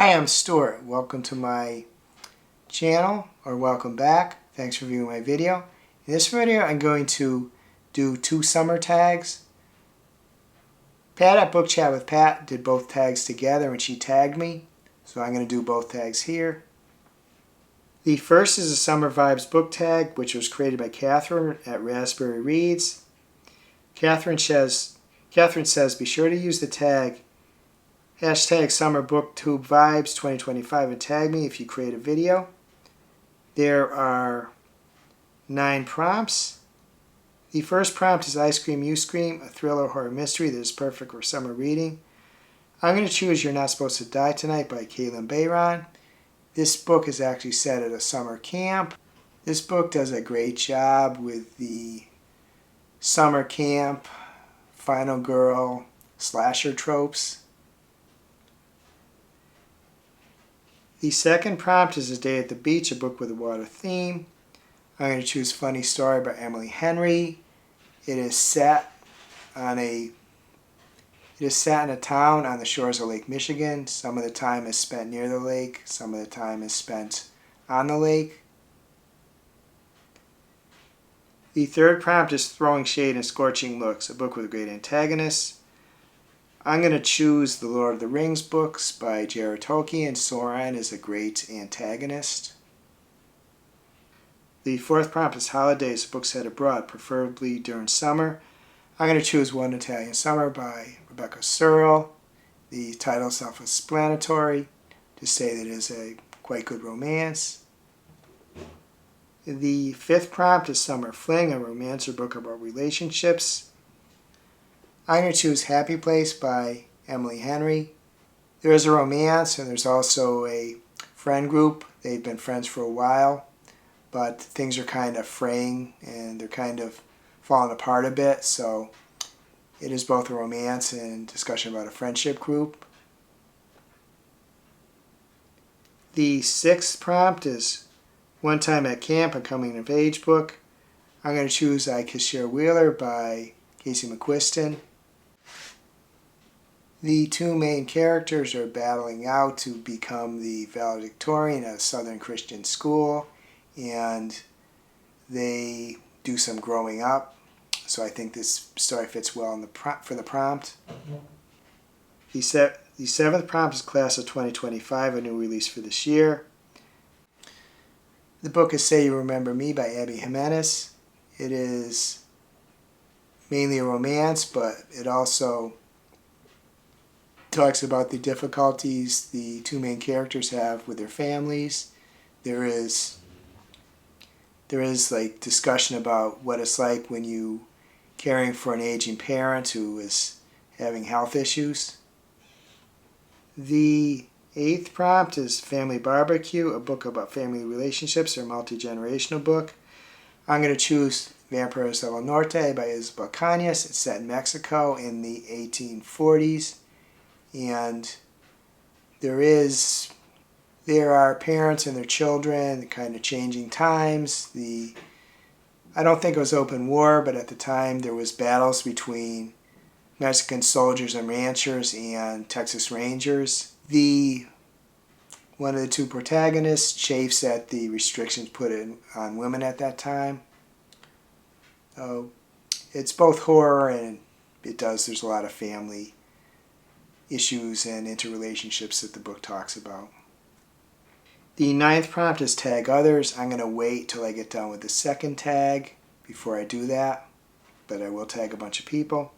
Hi, I'm Stuart. Welcome to my channel, or welcome back. Thanks for viewing my video. In this video, I'm going to do two summer tags. Pat at Book Chat with Pat did both tags together and she tagged me. So I'm going to do both tags here. The first is a Summer Vibes book tag, which was created by Katherine at Raspberry Reads. Katherine says, be sure to use the tag #SummerBookTubeVibes 2025 and tag me if you create a video. There are 9 prompts. The first prompt is I Scream, You Scream, a thriller horror mystery that is perfect for summer reading. I'm going to choose You're Not Supposed to Die Tonight by Caitlin Bayron. This book is actually set at a summer camp. This book does a great job with the summer camp, final girl, slasher tropes. The second prompt is A Day at the Beach, a book with a water theme. I'm going to choose Funny Story by Emily Henry. It is set in a town on the shores of Lake Michigan. Some of the time is spent near the lake, some of the time is spent on the lake. The third prompt is Throwing Shade and Scorching Looks, a book with a great antagonist. I'm going to choose the Lord of the Rings books by J.R.R. Tolkien. Sauron is a great antagonist. The fourth prompt is Holidaze, a book set abroad, preferably during summer. I'm going to choose One Italian Summer by Rebecca Searle. The title is self-explanatory, to say that it is a quite good romance. The fifth prompt is Summer Fling, a romance or book about relationships. I'm going to choose Happy Place by Emily Henry. There is a romance and there's also a friend group. They've been friends for a while, but things are kind of fraying and they're kind of falling apart a bit. So it is both a romance and discussion about a friendship group. The sixth prompt is One Time at Camp, a coming of age book. I'm going to choose I Kiss Share Wheeler by Casey McQuiston. The two main characters are battling out to become the valedictorian at a Southern Christian school, and they do some growing up. So I think this story fits well in for the prompt. The seventh prompt is Class of 2025, a new release for this year. The book is Say You Remember Me by Abby Jimenez. It is mainly a romance, but it also talks about the difficulties the two main characters have with their families. There is like discussion about what it's like when you caring for an aging parent who is having health issues. The eighth prompt is Family Barbecue, a book about family relationships or multi-generational book. I'm going to choose Vampiros del Norte by Isabel Cañas. It's set in Mexico in the 1840s. And there are parents and their children, kind of changing times. I don't think it was open war, but at the time there was battles between Mexican soldiers and ranchers and Texas Rangers. One of the two protagonists chafes at the restrictions put on women at that time. It's both horror and there's a lot of family issues and interrelationships that the book talks about. The ninth prompt is Tag Others. I'm going to wait till I get done with the second tag before I do that, but I will tag a bunch of people.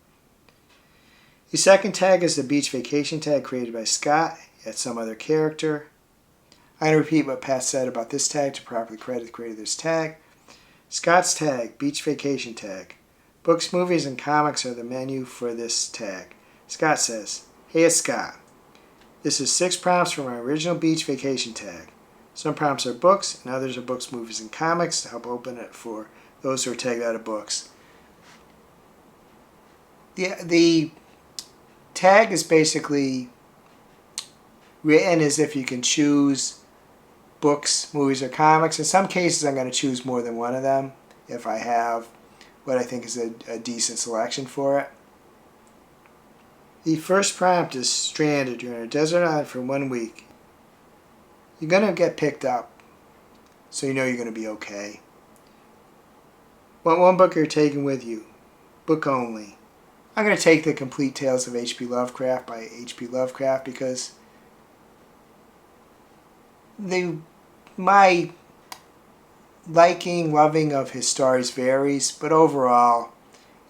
The second tag is the Beach Vacation tag created by Scott at some other character. I'm going to repeat what Pat said about this tag to properly credit the creator of this tag. Scott's tag, Beach Vacation tag. Books, movies, and comics are the menu for this tag. Scott says, Hey, it's Scott. This is 6 prompts for my original Beach Vacation tag. Some prompts are books, and others are books, movies, and comics to help open it for those who are tagged out of books. The tag is basically written as if you can choose books, movies, or comics. In some cases, I'm going to choose more than one of them if I have what I think is a decent selection for it. The first prompt is stranded. You're on a desert island for 1 week. You're going to get picked up, so you know you're going to be okay. What one book you're taking with you? Book only. I'm going to take The Complete Tales of H.P. Lovecraft by H.P. Lovecraft because my loving of his stories varies, but overall,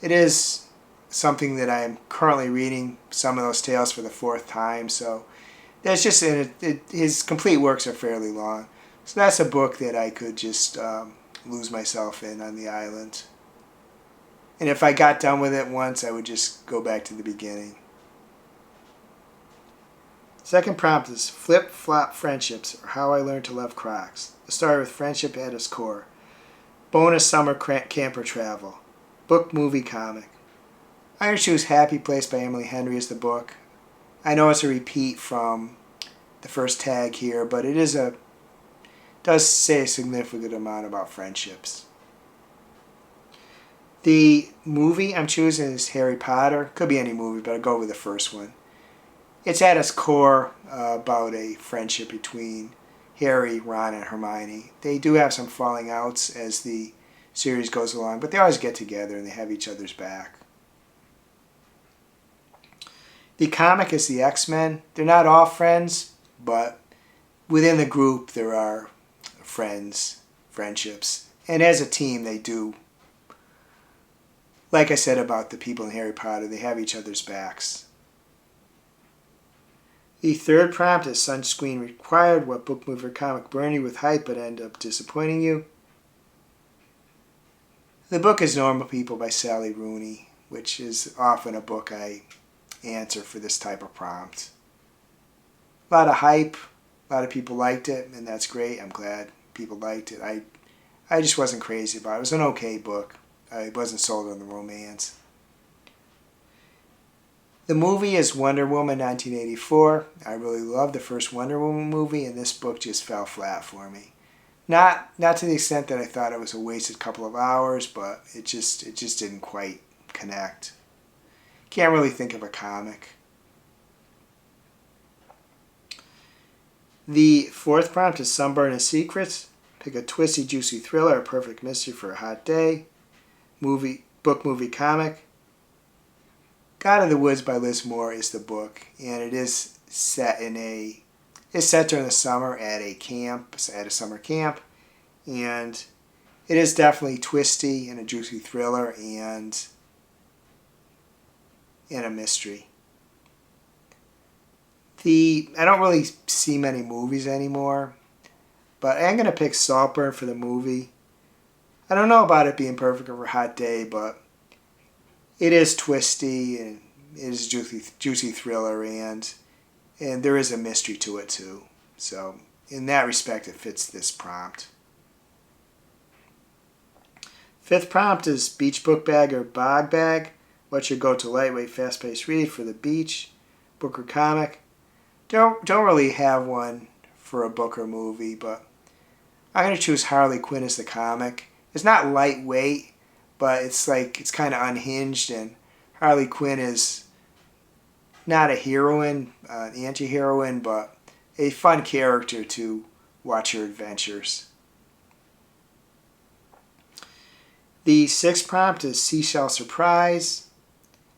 it is something that I'm currently reading some of those tales for the fourth time, so that's just his complete works are fairly long. So that's a book that I could just lose myself in on the island. And if I got done with it once, I would just go back to the beginning. Second prompt is Flip-Flop Friendships, or How I Learned to Love Crocs. A story with friendship at its core. Bonus summer camper travel. Book, movie, comic. I'm going to choose Happy Place by Emily Henry as the book. I know it's a repeat from the first tag here, but it does say a significant amount about friendships. The movie I'm choosing is Harry Potter. Could be any movie, but I'll go with the first one. It's at its core about a friendship between Harry, Ron, and Hermione. They do have some falling outs as the series goes along, but they always get together and they have each other's back. The comic is the X-Men. They're not all friends, but within the group there are friendships. And as a team they do, like I said about the people in Harry Potter, they have each other's backs. The third prompt is Sunscreen Required. What book, movie, or comic burn you with hype but end up disappointing you? The book is Normal People by Sally Rooney, which is often a book I answer for this type of prompt. A lot of hype, a lot of people liked it, and that's great. I'm glad people liked it. I just wasn't crazy about it. It was an okay book. I wasn't sold on the romance. The movie is Wonder Woman 1984. I really loved the first Wonder Woman movie, and this book just fell flat for me. Not to the extent that I thought it was a wasted couple of hours, but it just didn't quite connect. Can't really think of a comic. The fourth prompt is Sunburn and Secrets. Pick a twisty, juicy thriller, a perfect mystery for a hot day. Book, movie, comic. God of the Woods by Liz Moore is the book, and it is set during the summer at a summer camp, and it is definitely twisty and a juicy thriller and a mystery. I don't really see many movies anymore, but I'm going to pick Saltburn for the movie. I don't know about it being perfect for a hot day, but it is twisty and it is a juicy thriller, and there is a mystery to it too. So in that respect, it fits this prompt. Fifth prompt is Beach Book Bag or Bog Bag. What's your go-to lightweight, fast-paced read for the beach? Book or comic? Don't really have one for a book or movie, but I'm going to choose Harley Quinn as the comic. It's not lightweight, but it's kind of unhinged, and Harley Quinn is not a heroine, an anti-heroine, but a fun character to watch her adventures. The sixth prompt is Seashell Surprise.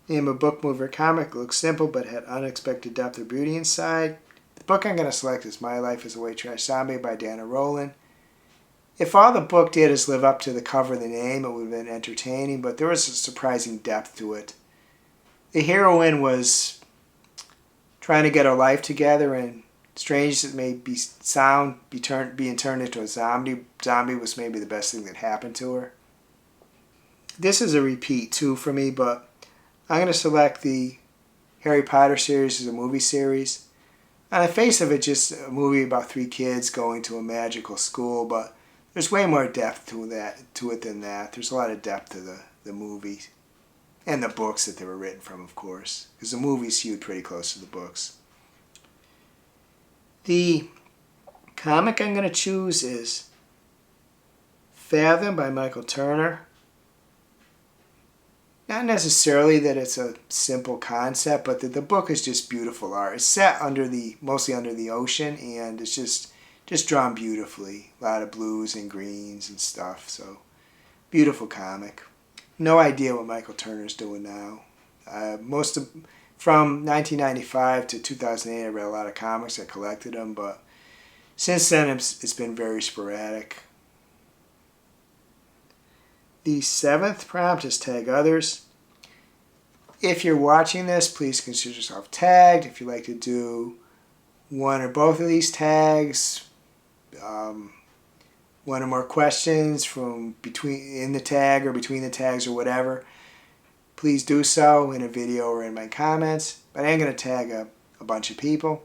Name a book, movie, or comic. Looks simple but had unexpected depth or beauty inside. The book I'm going to select is My Life as a White Trash Zombie by Dana Rowland. If all the book did is live up to the cover of the name, it would have been entertaining, but there was a surprising depth to it. The heroine was trying to get her life together, and strange as it may sound, being turned into a zombie was maybe the best thing that happened to her. This is a repeat too for me, but I'm going to select the Harry Potter series as a movie series. On the face of it, just a movie about 3 kids going to a magical school, but there's way more depth to it than that. There's a lot of depth to the movie and the books that they were written from, of course, because the movie's skewed pretty close to the books. The comic I'm going to choose is Fathom by Michael Turner. Not necessarily that it's a simple concept, but that the book is just beautiful art. It's set mostly under the ocean, and it's just just drawn beautifully. A lot of blues and greens and stuff. So beautiful comic. No idea what Michael Turner's doing now. From 1995 to 2008, I read a lot of comics. I collected them, but since then it's been very sporadic. The 7th prompt is tag others. If you're watching this, please consider yourself tagged. If you'd like to do one or both of these tags, one or more questions from in the tag or between the tags or whatever, please do so in a video or in my comments. But I am going to tag a bunch of people.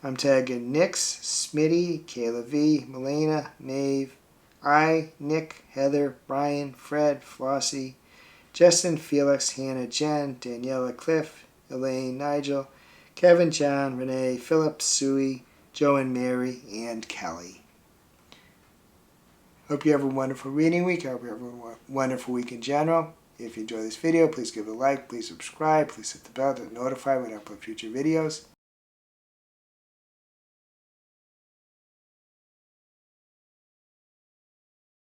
I'm tagging Nix, Smitty, Kayla V, Melena, Maeve, Nick, Heather, Brian, Fred, Flossie, Justin, Felix, Hannah, Jen, Daniela, Cliff, Elaine, Nigel, Kevin, John, Renee, Philip, Suey, Joe and Mary, and Kelly. Hope you have a wonderful reading week. I hope you have a wonderful week in general. If you enjoy this video, please give it a like, please subscribe, please hit the bell to notify when I upload future videos.